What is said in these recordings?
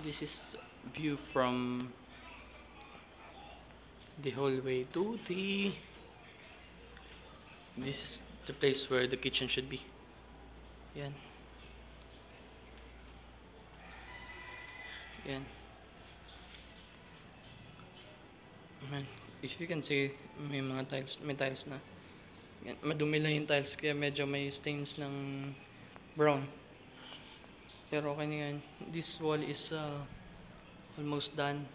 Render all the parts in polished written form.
This is view from the hallway to the. This is the place where the kitchen should be. Yan. Yan. Man, if you can see, may mga tiles, may tiles na. Yan, madumi lang yung tiles kaya medyo may stains ng brown. Pero okay na yan. This wall is almost done.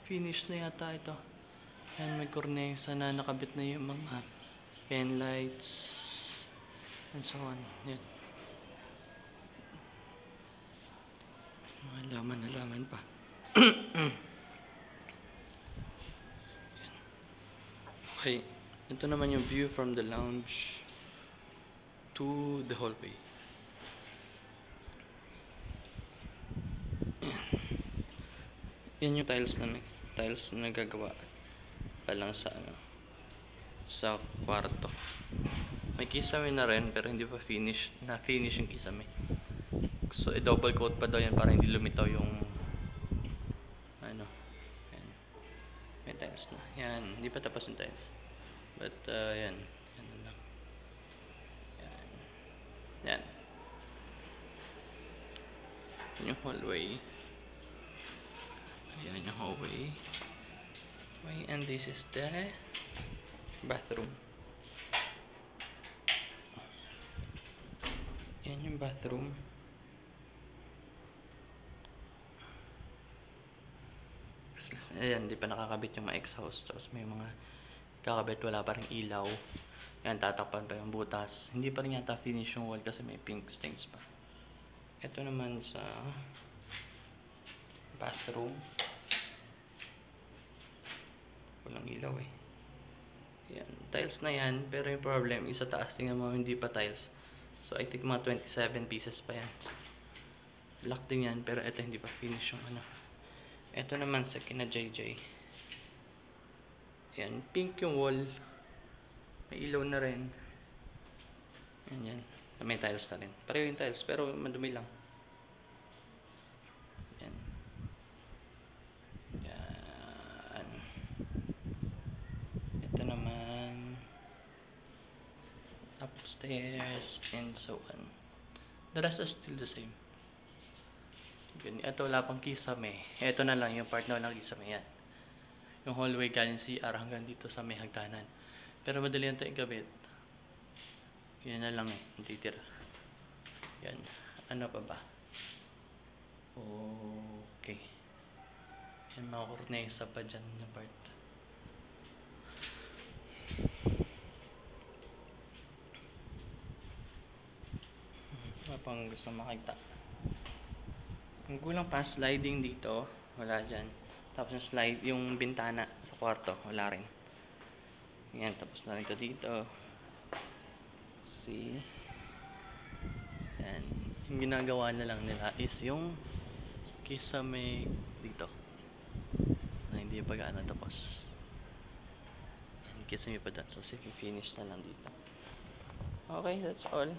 Finished na yata ito. Yan, may cornesa na nakabit na yung mga pen lights and so on. Yan. Mga laman pa. Okay, ito naman yung view from the lounge to the hallway. Yan yung tiles na nagagawa pa lang sa sa kwarto. May kisame na rin pero hindi pa finish yung kisame. So i-double coat pa daw yan para hindi lumitaw yung yan. May tiles na. Yan, hindi pa tapos yung tiles. But yan lang. Yan. Yung hallway. Ayan yung hallway. Okay, and this is the bathroom. Yan yung bathroom. Ayan, di pa nakakabit yung mga exhaust. Tapos may mga kakabit, wala pa rin ilaw. Yan, tatakpan pa yung butas. Hindi pa rin yata finish yung wall kasi may pink stains pa. Ito naman sa bathroom. Walang ilaw eh. Yan, tiles na yan, pero yung problem, isa taas tingnan mo, hindi pa tiles. So I think mga 27 pieces pa yan. Black din yan, pero ito hindi pa finish yung Ito naman sa kina JJ. Yan, pink yung wall. May ilaw na rin. Yan. May tiles na rin. Pareho yung tiles, pero madumi lang. Yan. Ito naman upstairs and so on. The rest is still the same. Ito wala pang kisame. Ito na lang yung part na walang kisame. Yan. Yung hallway galing CR hanggang dito sa may hagdanan. Pero madali yan ito ikabit. Yan na lang eh. Titira. Yan. Ano pa ba? Okay. Yan, mga cornesa pa dyan na part. Ano pang gusto makita? Ang gulang pa sliding dito. Wala dyan. Tapos yung slide, yung bintana sa kwarto. Wala rin. Yan. Tapos na rin ito dito. See? Yan. Yung ginagawa na lang nila is yung kisame dito. Na hindi pa gaano tapos. Yan. Kisame pa dyan. So, finish na lang dito. Okay, that's all.